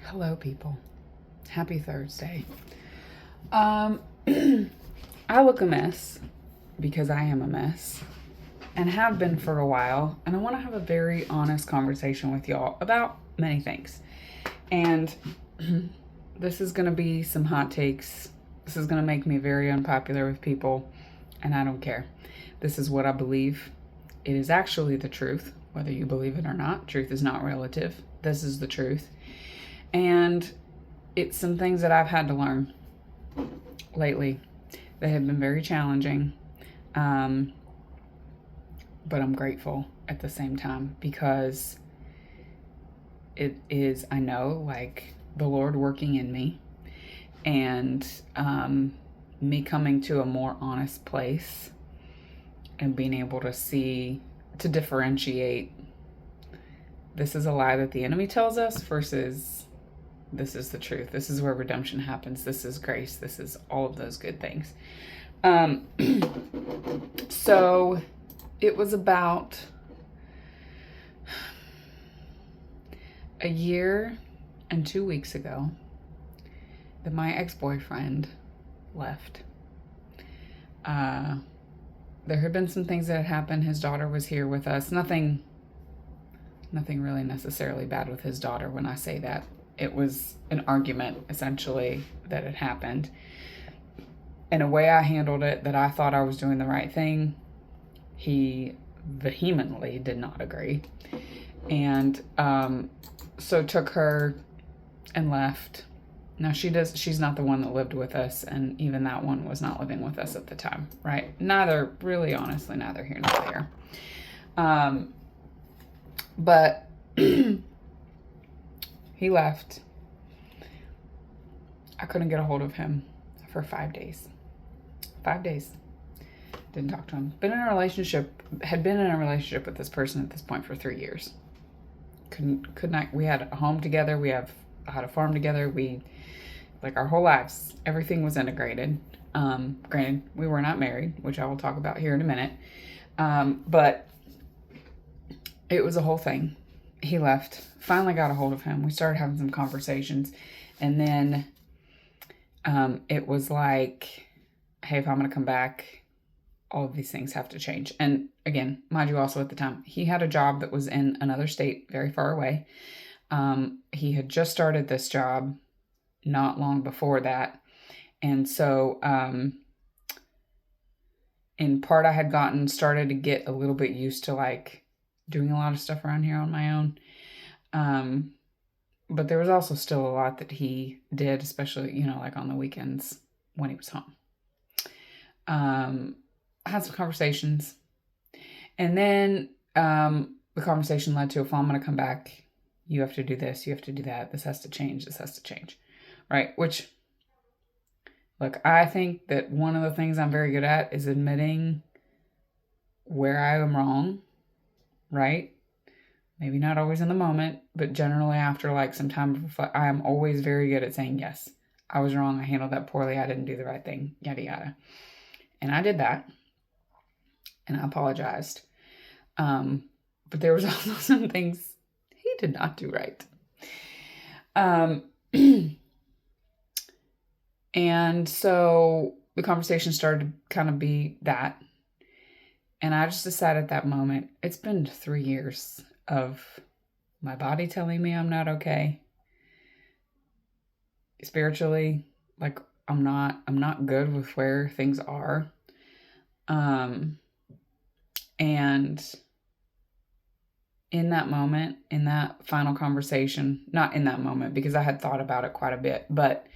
Hello, people. Happy Thursday. Um, I look a mess because I am a mess and have been for a while. And I want to have a very honest conversation with y'all about many things. And this is going to be some hot takes. This is going to make me very unpopular with people. And I don't care. This is what I believe. It is actually the truth, whether you believe it or not. Truth is not relative. This is the truth. And it's some things that I've had to learn lately that have been very challenging. Um, but I'm grateful at the same time because it is, I know, like the Lord working in me and me coming to a more honest place and being able to see, to differentiate this is a lie that the enemy tells us versus this is the truth. This is where redemption happens. This is grace. This is all of those good things. So it was about a year and 2 weeks ago that my ex-boyfriend left. There had been some things that had happened. His daughter was here with us. Nothing really necessarily bad with his daughter when I say that. It was an argument, essentially, that had happened. In a way I handled it that I thought I was doing the right thing. He vehemently did not agree. And so took her and left. Now she's not the one that lived with us, and even that one was not living with us at the time, right? Neither here nor there. But he left. I couldn't get a hold of him for 5 days. 5 days. Didn't talk to him. Had been in a relationship with this person at this point for 3 years. Could not, we had a home together. We had a farm together. Like our whole lives, everything was integrated. Granted, we were not married, which I will talk about here in a minute. But it was a whole thing. He left. Finally got a hold of him. We started having some conversations. And then it was like, hey, if I'm going to come back, all of these things have to change. And again, mind you, also at the time, he had a job that was in another state very far away. He had just started this job not long before that. And so in part, I had started to get a little bit used to like doing a lot of stuff around here on my own. But there was also still a lot that he did, especially, like on the weekends when he was home. I had some conversations, and then the conversation led to, if I'm going to come back, you have to do this, you have to do that. This has to change. Right? Which, look, I think that one of the things I'm very good at is admitting where I am wrong, right? Maybe not always in the moment, but generally after like some time, I am always very good at saying, yes, I was wrong. I handled that poorly. I didn't do the right thing, yada, yada. And I did that. And I apologized. But there was also some things he did not do right. And so the conversation started to kind of be that. And I just decided at that moment, it's been 3 years of my body telling me I'm not okay. Spiritually, like I'm not good with where things are. And in that moment, in that final conversation, not in that moment because I had thought about it quite a bit, but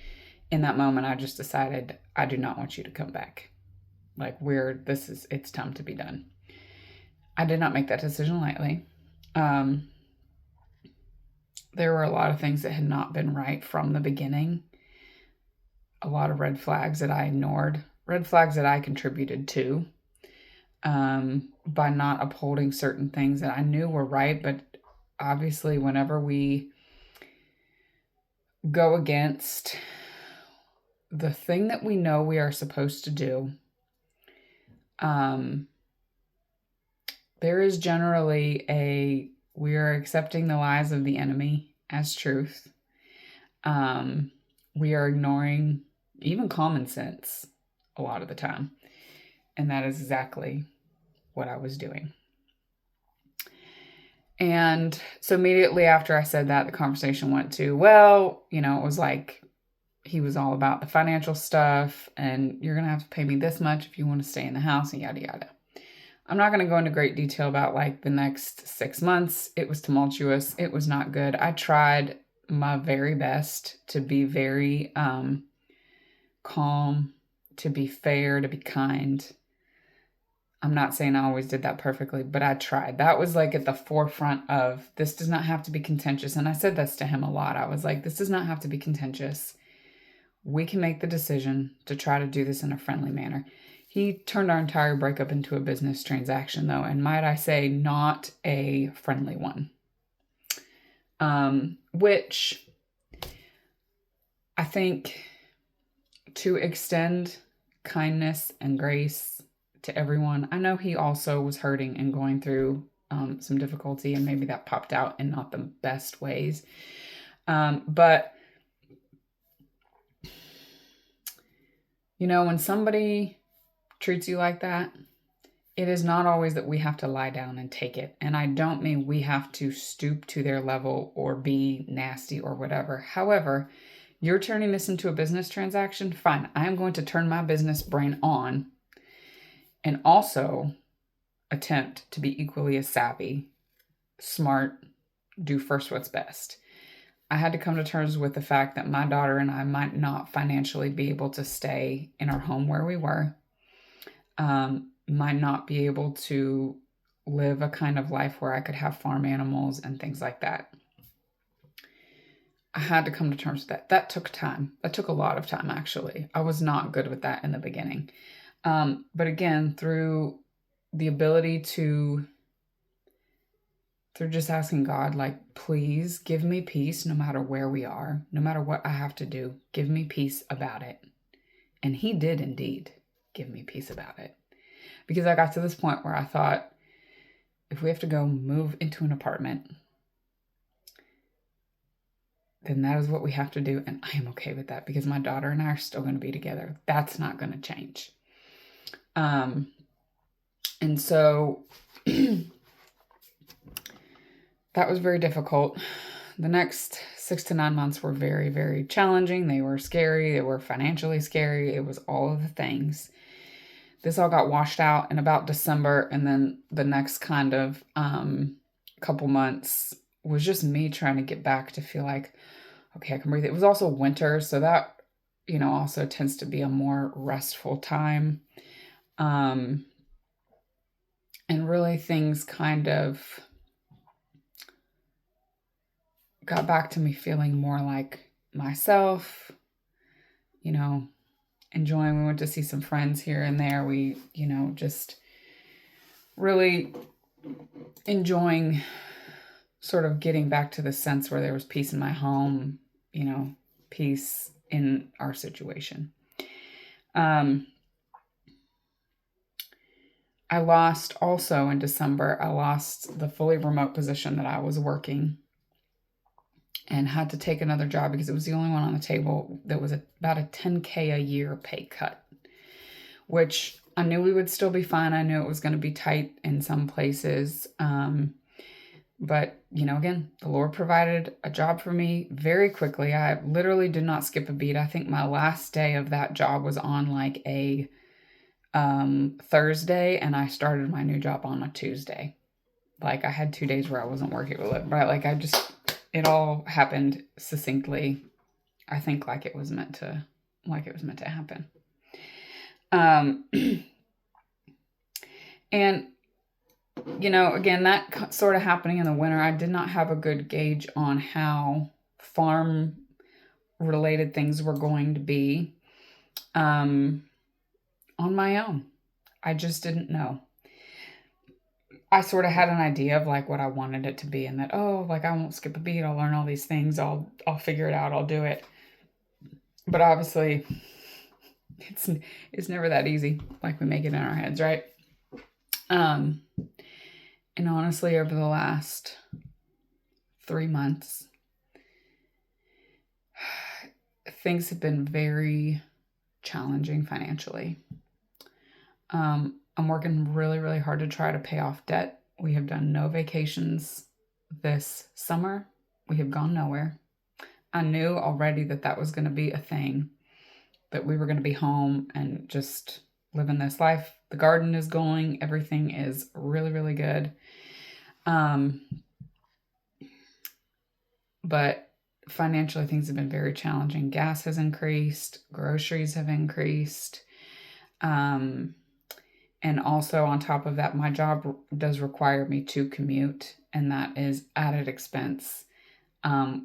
in that moment, I just decided I do not want you to come back. Like it's time to be done. I did not make that decision lightly. There were a lot of things that had not been right from the beginning. A lot of red flags that I ignored, red flags that I contributed to, by not upholding certain things that I knew were right. But obviously, whenever we go against the thing that we know we are supposed to do, there is generally we are accepting the lies of the enemy as truth. We are ignoring even common sense a lot of the time. And that is exactly what I was doing. And so immediately after I said that, the conversation went to, well, it was like he was all about the financial stuff and you're going to have to pay me this much if you want to stay in the house and yada, yada. I'm not going to go into great detail about like the next 6 months. It was tumultuous. It was not good. I tried my very best to be very calm, to be fair, to be kind. I'm not saying I always did that perfectly, but I tried. That was like at the forefront of, this does not have to be contentious. And I said this to him a lot. I was like, this does not have to be contentious. We can make the decision to try to do this in a friendly manner. He turned our entire breakup into a business transaction, though, and might I say, not a friendly one. Which I think, to extend kindness and grace to everyone, I know he also was hurting and going through some difficulty, and maybe that popped out in not the best ways. But when somebody treats you like that, it is not always that we have to lie down and take it. And I don't mean we have to stoop to their level or be nasty or whatever. However, you're turning this into a business transaction. Fine. I am going to turn my business brain on and also attempt to be equally as savvy, smart, do first what's best. I had to come to terms with the fact that my daughter and I might not financially be able to stay in our home where we were, might not be able to live a kind of life where I could have farm animals and things like that. I had to come to terms with that. That took time. That took a lot of time, actually. I was not good with that in the beginning. But again, through the ability through just asking God, like, please give me peace no matter where we are, no matter what I have to do, give me peace about it. And he did indeed give me peace about it. Because I got to this point where I thought, if we have to go move into an apartment, then that is what we have to do. And I am okay with that because my daughter and I are still going to be together. That's not going to change. And so that was very difficult. The next 6 to 9 months were very, very challenging. They were scary. They were financially scary. It was all of the things. This all got washed out in about December. And then the next kind of couple months was just me trying to get back to feel like, okay, I can breathe. It was also winter. So that, also tends to be a more restful time. And really things kind of got back to me feeling more like myself, enjoying. We went to see some friends here and there. We, just really enjoying sort of getting back to the sense where there was peace in my home, peace in our situation. I lost also in December, I lost the fully remote position that I was working and had to take another job because it was the only one on the table that was about a $10K a year pay cut, which I knew we would still be fine. I knew it was going to be tight in some places. But, again, the Lord provided a job for me very quickly. I literally did not skip a beat. I think my last day of that job was on like a Thursday, and I started my new job on a Tuesday. Like I had 2 days where I wasn't working with it, but like it all happened succinctly. I think like it was meant to happen. And again, that sort of happening in the winter, I did not have a good gauge on how farm related things were going to be on my own. I just didn't know. I sort of had an idea of like what I wanted it to be, and that, like I won't skip a beat. I'll learn all these things. I'll figure it out. I'll do it. But obviously it's never that easy. Like we make it in our heads, right? And honestly, over the last 3 months, things have been very challenging financially. I'm working really, really hard to try to pay off debt. We have done no vacations this summer. We have gone nowhere. I knew already that that was going to be a thing, that we were going to be home and just living this life. The garden is going. Everything is really, really good. But financially, things have been very challenging. Gas has increased. Groceries have increased. And also on top of that, my job does require me to commute, and that is added expense,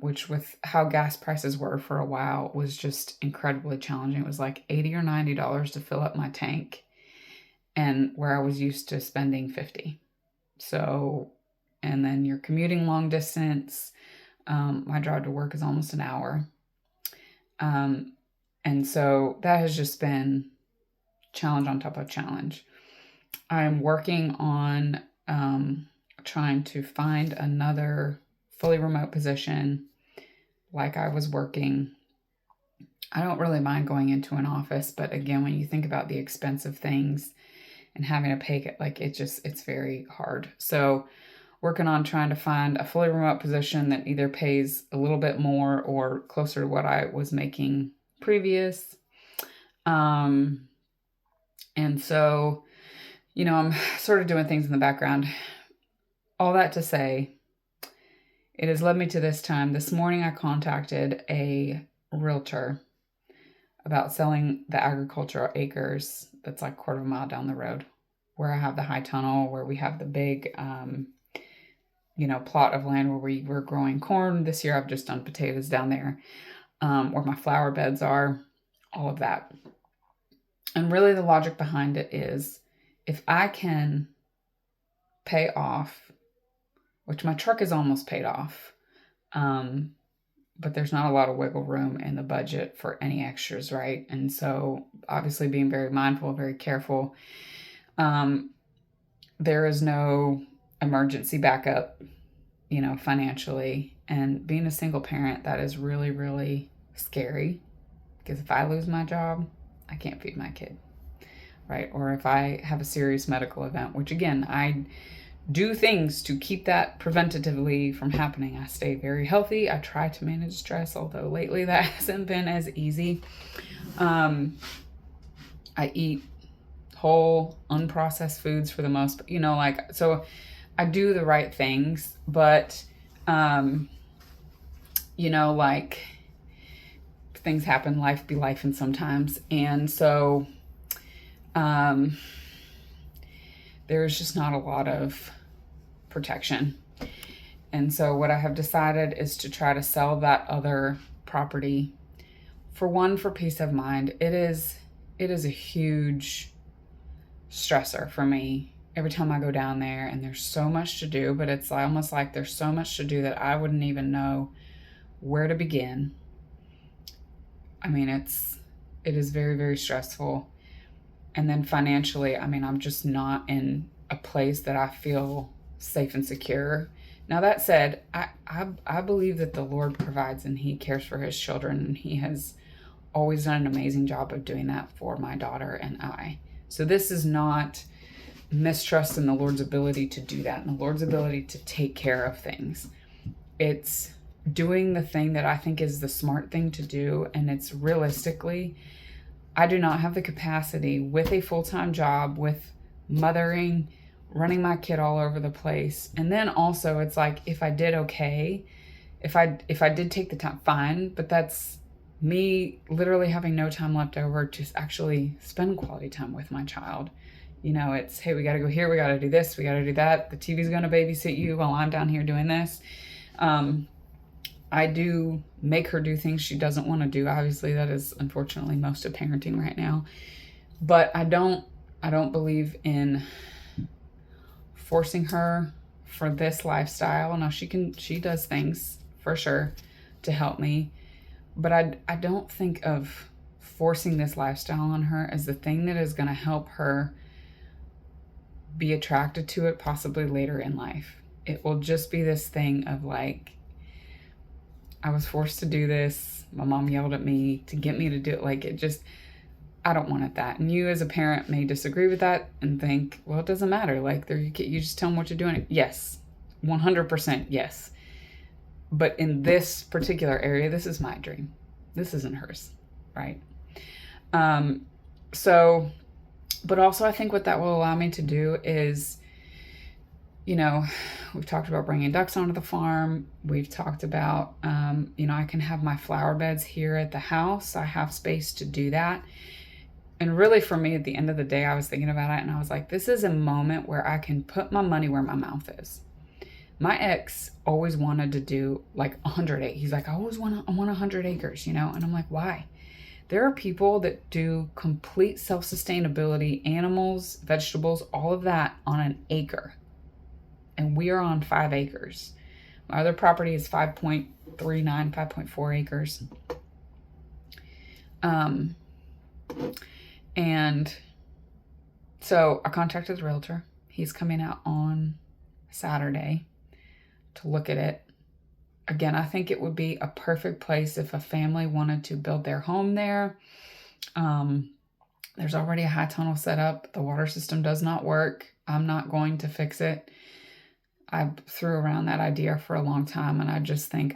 which with how gas prices were for a while was just incredibly challenging. It was like $80 or $90 to fill up my tank, and where I was used to spending $50. So, and then you're commuting long distance. My drive to work is almost an hour. And so that has just been challenge on top of challenge. I'm working on trying to find another fully remote position like I was working. I don't really mind going into an office, but again, when you think about the expensive things and having to pay it, like it's very hard. So working on trying to find a fully remote position that either pays a little bit more or closer to what I was making previous. And so, I'm sort of doing things in the background. All that to say, it has led me to this time. This morning I contacted a realtor about selling the agricultural acres that's like a quarter of a mile down the road, where I have the high tunnel, where we have the big, plot of land where we were growing corn. This year I've just done potatoes down there, where my flower beds are, all of that. And really the logic behind it is, if I can pay off, which my truck is almost paid off, but there's not a lot of wiggle room in the budget for any extras, right? And so obviously being very mindful, very careful. There is no emergency backup, financially. And being a single parent, that is really, really scary, because if I lose my job, I can't feed my kid, right? Or if I have a serious medical event, which again, I do things to keep that preventatively from happening. I stay very healthy. I try to manage stress, although lately that hasn't been as easy. I eat whole, unprocessed foods for the most, so I do the right things, but, things happen, life be life, and sometimes. And so, there's just not a lot of protection. And so what I have decided is to try to sell that other property for peace of mind. It is a huge stressor for me every time I go down there, and there's so much to do, but it's almost like there's so much to do that I wouldn't even know where to begin. I mean, it is very, very stressful. And then financially, I'm just not in a place that I feel safe and secure. Now, that said, I believe that the Lord provides and He cares for His children, and He has always done an amazing job of doing that for my daughter and I. So this is not mistrust in the Lord's ability to do that, and the Lord's ability to take care of things. It's doing the thing that I think is the smart thing to do, and it's realistically, I do not have the capacity with a full-time job, with mothering, running my kid all over the place. And then also it's like, if I did okay, if I did take the time, fine, but that's me literally having no time left over to actually spend quality time with my child. It's, hey, we got to go here, we got to do this, we got to do that. The TV's going to babysit you while I'm down here doing this. I do make her do things she doesn't want to do. Obviously, that is unfortunately most of parenting right now. But I don't believe in forcing her for this lifestyle. Now she does things for sure to help me, but I don't think of forcing this lifestyle on her as the thing that is going to help her be attracted to it possibly later in life. It will just be this thing of like, I was forced to do this. My mom yelled at me to get me to do it. Like, it just, I don't want it that. And you as a parent may disagree with that and think, well, it doesn't matter. Like, you just tell them what you're doing. Yes, 100% yes. But in this particular area, this is my dream. This isn't hers, right? So, but also I think what that will allow me to do is, you know, we've talked about bringing ducks onto the farm. We've talked about, you know, I can have my flower beds here at the house. I have space to do that. And really for me, at the end of the day, I was thinking about it and I was like, this is a moment where I can put my money where my mouth is. My ex always wanted to do like 100 acres. He's like, I want 100 acres, you know? And I'm like, why? There are people that do complete self-sustainability, animals, vegetables, all of that on an acre. And we are on 5 acres. My other property is 5.39, 5.4 acres. And so I contacted the realtor. He's coming out on Saturday to look at it. Again, I think it would be a perfect place if a family wanted to build their home there. There's already a high tunnel set up. The water system does not work. I'm not going to fix it. I threw around that idea for a long time, and I just think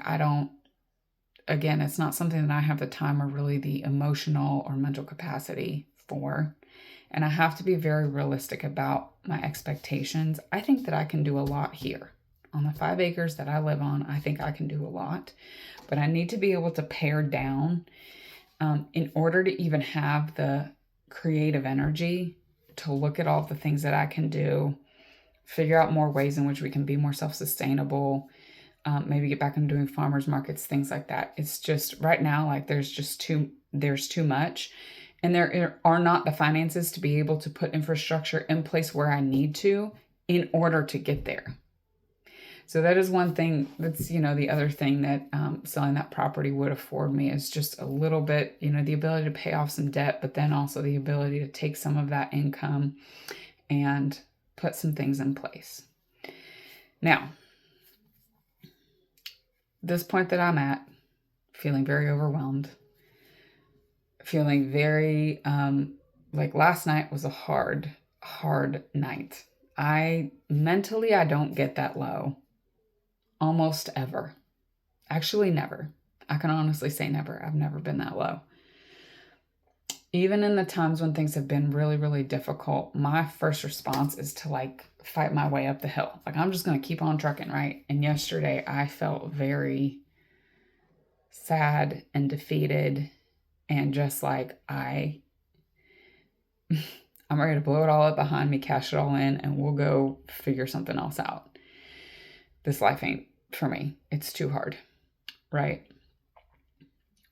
again, it's not something that I have the time or really the emotional or mental capacity for. And I have to be very realistic about my expectations. I think that I can do a lot here. On the 5 acres that I live on, I think I can do a lot. But I need to be able to pare down in order to even have the creative energy to look at all the things that I can do, figure out more ways in which we can be more self-sustainable, maybe get back into doing farmers markets, things like that. It's just right now, like there's too much. And there are not the finances to be able to put infrastructure in place where I need to in order to get there. So that is one thing that's, you know, the other thing that selling that property would afford me is just a little bit, you know, the ability to pay off some debt, but then also the ability to take some of that income and put some things in place. Now, this point that I'm at, feeling very overwhelmed, feeling very, like last night was a hard night. I don't get that low almost ever. Actually, never. I can honestly say never. I've never been that low. Even in the times when things have been really, really difficult, my first response is to like fight my way up the hill. Like I'm just going to keep on trucking, right? And yesterday I felt very sad and defeated and just like I'm ready to blow it all up behind me, cash it all in, and we'll go figure something else out. This life ain't for me. It's too hard, right?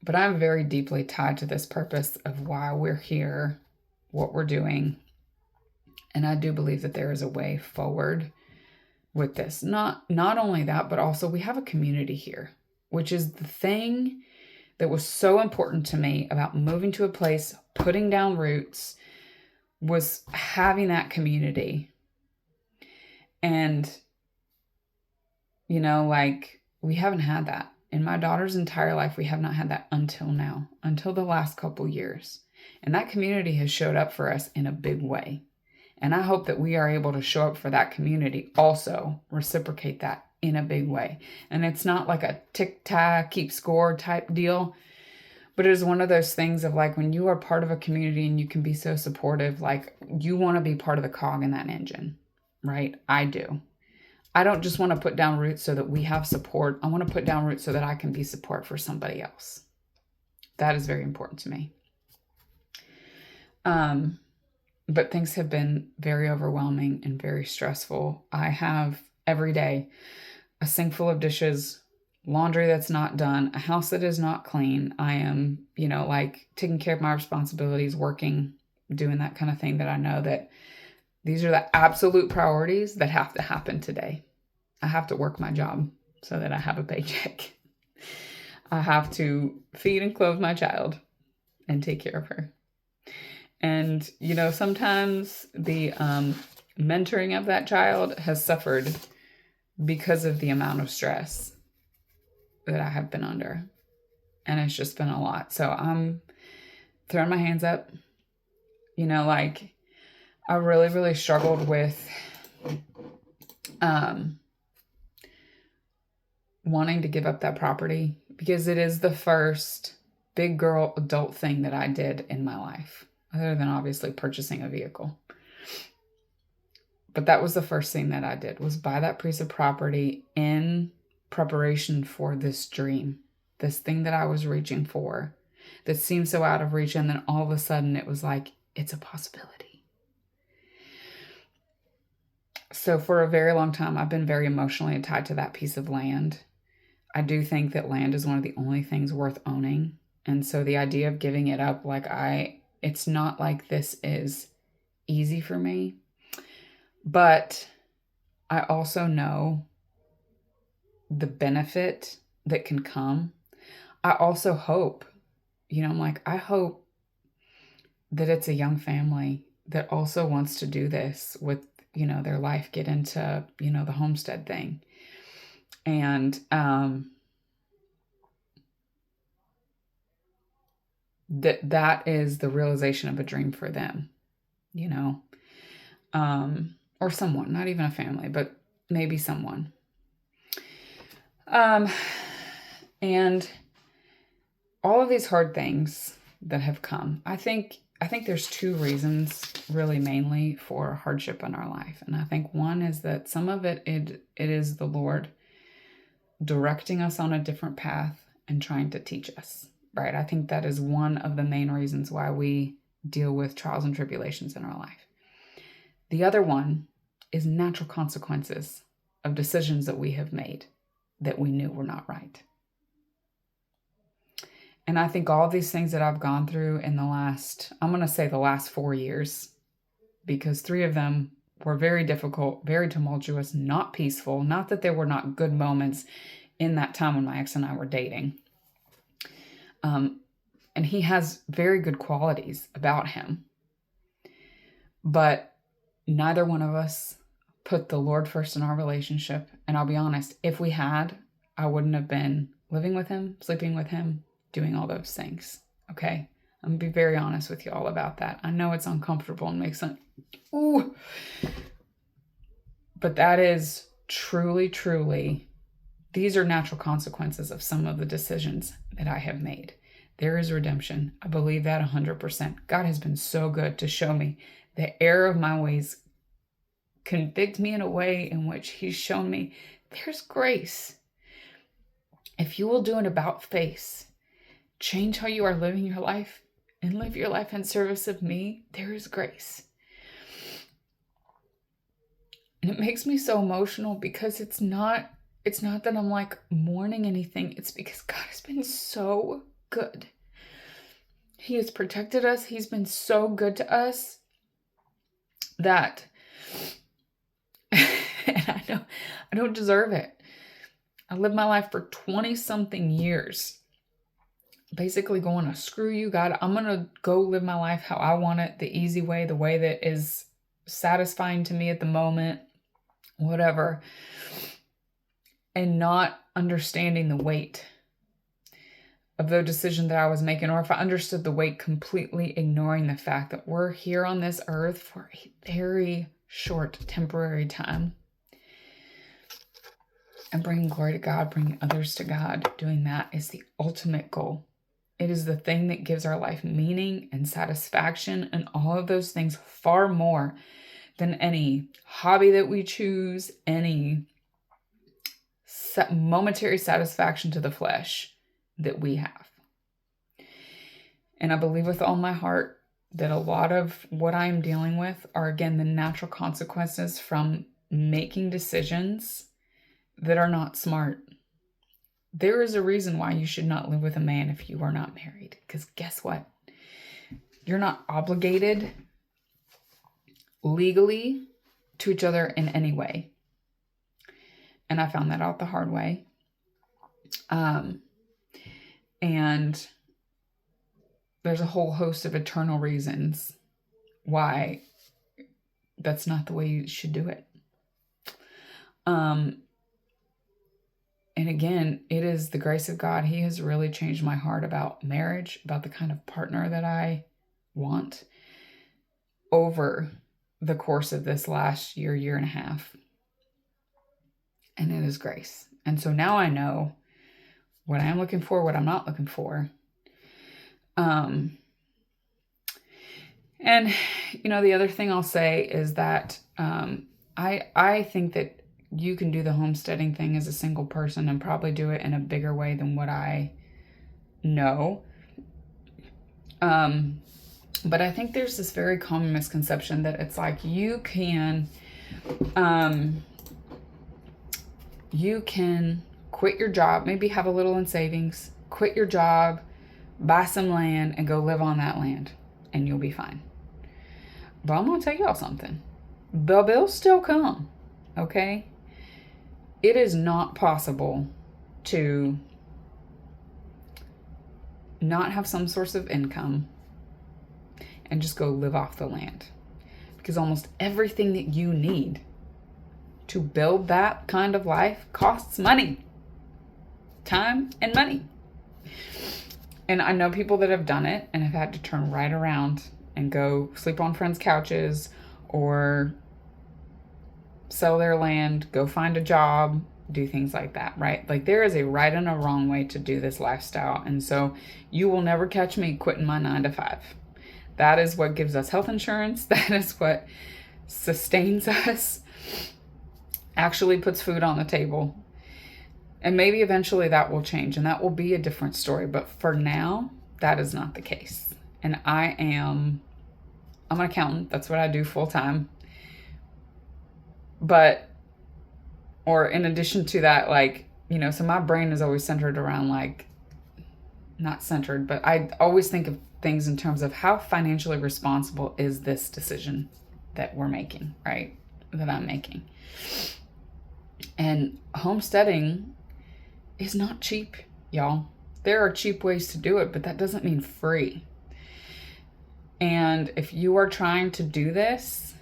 But I'm very deeply tied to this purpose of why we're here, what we're doing. And I do believe that there is a way forward with this. Not only that, but also we have a community here, which is the thing that was so important to me about moving to a place, putting down roots, was having that community. And, you know, like we haven't had that. In my daughter's entire life, we have not had that until now, until the last couple years. And that community has showed up for us in a big way. And I hope that we are able to show up for that community, also reciprocate that in a big way. And it's not like a tick-tack, keep score type deal, but it is one of those things of like when you are part of a community and you can be so supportive, like you want to be part of the cog in that engine, right? I do. I don't just want to put down roots so that we have support. I want to put down roots so that I can be support for somebody else. That is very important to me. But things have been very overwhelming and very stressful. I have every day a sink full of dishes, laundry that's not done, a house that is not clean. I am, you know, like taking care of my responsibilities, working, doing that kind of thing that I know that these are the absolute priorities that have to happen today. I have to work my job so that I have a paycheck. I have to feed and clothe my child and take care of her. And, you know, sometimes the mentoring of that child has suffered because of the amount of stress that I have been under. and it's just been a lot. So I'm throwing my hands up. You know, like I really, really struggled with wanting to give up that property because it is the first big girl adult thing that I did in my life, other than obviously purchasing a vehicle. But that was the first thing that I did, was buy that piece of property in preparation for this dream, this thing that I was reaching for that seemed so out of reach. And then all of a sudden it was like, it's a possibility. So for a very long time, I've been very emotionally tied to that piece of land. I do think that land is one of the only things worth owning. And so the idea of giving it up, it's not like this is easy for me. But I also know the benefit that can come. I also hope, I'm like, I hope that it's a young family that also wants to do this with, their life, get into, the homestead thing. And that is the realization of a dream for them, or someone, not even a family, but maybe someone. And all of these hard things that have come, I think there's two reasons really mainly for hardship in our life. And I think one is that some of it is the Lord directing us on a different path and trying to teach us, right? I think that is one of the main reasons why we deal with trials and tribulations in our life. The other one is natural consequences of decisions that we have made that we knew were not right. And I think all of these things that I've gone through in the last 4 years, because 3 of them were very difficult, very tumultuous, not peaceful. Not that there were not good moments in that time when my ex and I were dating. And he has very good qualities about him. But neither one of us put the Lord first in our relationship. And I'll be honest, if we had, I wouldn't have been living with him, sleeping with him, doing all those things. Okay? I'm going to be very honest with you all about that. I know it's uncomfortable and makes sense. Ooh. But that is truly, truly, these are natural consequences of some of the decisions that I have made. There is redemption. I believe that 100%. God has been so good to show me the error of my ways, convict me in a way in which he's shown me there's grace. If you will do an about face, change how you are living your life, and live your life in service of me, there is grace. And it makes me so emotional because it's not that I'm like mourning anything. It's because God has been so good. He has protected us. He's been so good to us that and I don't deserve it. I lived my life for 20 something years basically going, screw you, God. I'm going to go live my life how I want it, the easy way, the way that is satisfying to me at the moment, whatever. And not understanding the weight of the decision that I was making, or if I understood the weight, completely ignoring the fact that we're here on this earth for a very short temporary time. And bringing glory to God, bringing others to God, doing that is the ultimate goal. It is the thing that gives our life meaning and satisfaction and all of those things far more than any hobby that we choose, any momentary satisfaction to the flesh that we have. And I believe with all my heart that a lot of what I'm dealing with are, again, the natural consequences from making decisions that are not smart. There is a reason why you should not live with a man if you are not married. Because guess what? You're not obligated legally to each other in any way. And I found that out the hard way. And there's a whole host of eternal reasons why that's not the way you should do it. And again, it is the grace of God. He has really changed my heart about marriage, about the kind of partner that I want over the course of this last year and a half. And it is grace. And so now I know what I am looking for, what I'm not looking for. And, the other thing I'll say is that I think that you can do the homesteading thing as a single person and probably do it in a bigger way than what I know. But I think there's this very common misconception that it's like you can quit your job, maybe have a little in savings, quit your job, buy some land, and go live on that land, and you'll be fine. But I'm going to tell y'all something. The bills still come, okay? It is not possible to not have some source of income and just go live off the land. Because almost everything that you need to build that kind of life costs money. Time and money. And I know people that have done it and have had to turn right around and go sleep on friends' couches or sell their land, go find a job, do things like that, right? Like there is a right and a wrong way to do this lifestyle. And so you will never catch me quitting my 9 to 5. That is what gives us health insurance. That is what sustains us, actually puts food on the table. And maybe eventually that will change and that will be a different story. But for now, that is not the case. And I'm an accountant. That's what I do full time. Or in addition to that, so my brain is always centered around not centered, but I always think of things in terms of how financially responsible is this decision that we're making, right? That I'm making. And homesteading is not cheap, y'all. There are cheap ways to do it, but that doesn't mean free. And if you are trying to do this,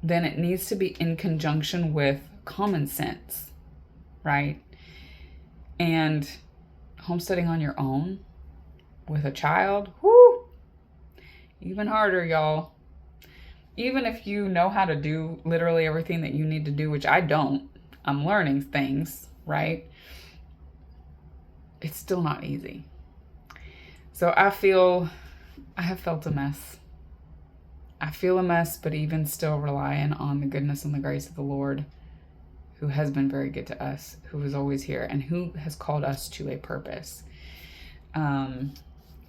then it needs to be in conjunction with common sense, right? And homesteading on your own with a child, even harder, y'all. Even if you know how to do literally everything that you need to do, which I don't, I'm learning things, right? It's still not easy. So I have felt a mess. I feel a mess, but even still relying on the goodness and the grace of the Lord, who has been very good to us, who is always here, and who has called us to a purpose.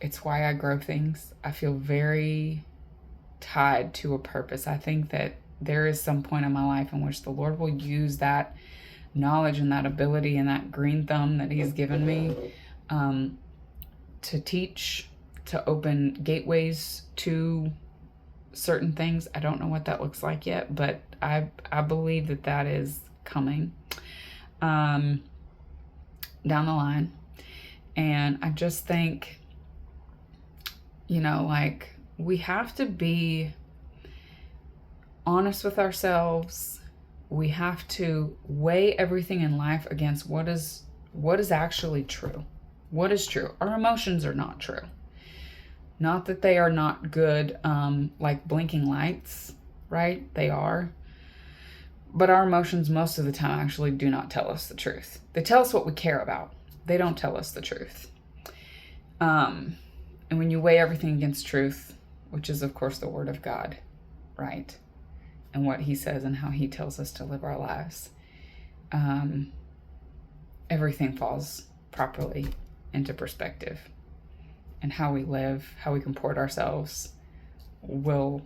It's why I grow things. I feel very tied to a purpose. I think that there is some point in my life in which the Lord will use that knowledge and that ability and that green thumb that He's given me to teach, to open gateways to certain things. I don't know what that looks like yet, but I believe that is coming down the line. And I just think, we have to be honest with ourselves. We have to weigh everything in life against what is actually true. What is true? Our emotions are not true. Not that they are not good, like blinking lights, right? They are. But our emotions most of the time actually do not tell us the truth. They tell us what we care about. They don't tell us the truth. And when you weigh everything against truth, which is of course the Word of God, right? And what He says and how He tells us to live our lives, everything falls properly into perspective. And how we live, how we comport ourselves will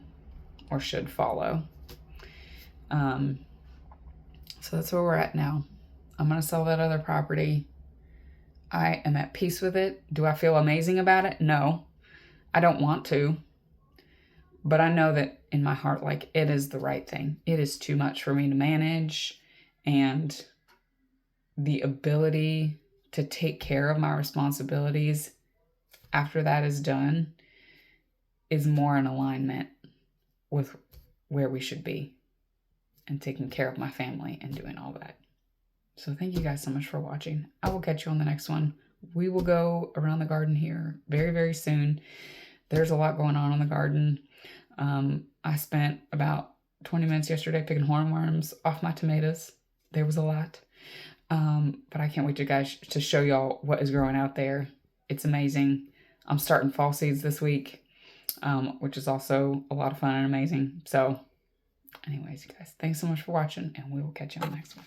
or should follow. So that's where we're at now. I'm going to sell that other property. I am at peace with it. Do I feel amazing about it? No, I don't want to. But I know that in my heart, it is the right thing. It is too much for me to manage. And the ability to take care of my responsibilities after that is done is more in alignment with where we should be and taking care of my family and doing all that. So thank you guys so much for watching. I will catch you on the next one. We will go around the garden here very, very soon. There's a lot going on in the garden. I spent about 20 minutes yesterday picking hornworms off my tomatoes. There was a lot. But I can't wait to show y'all what is growing out there. It's amazing. I'm starting fall seeds this week, which is also a lot of fun and amazing. So anyways, you guys, thanks so much for watching, and we will catch you on the next one.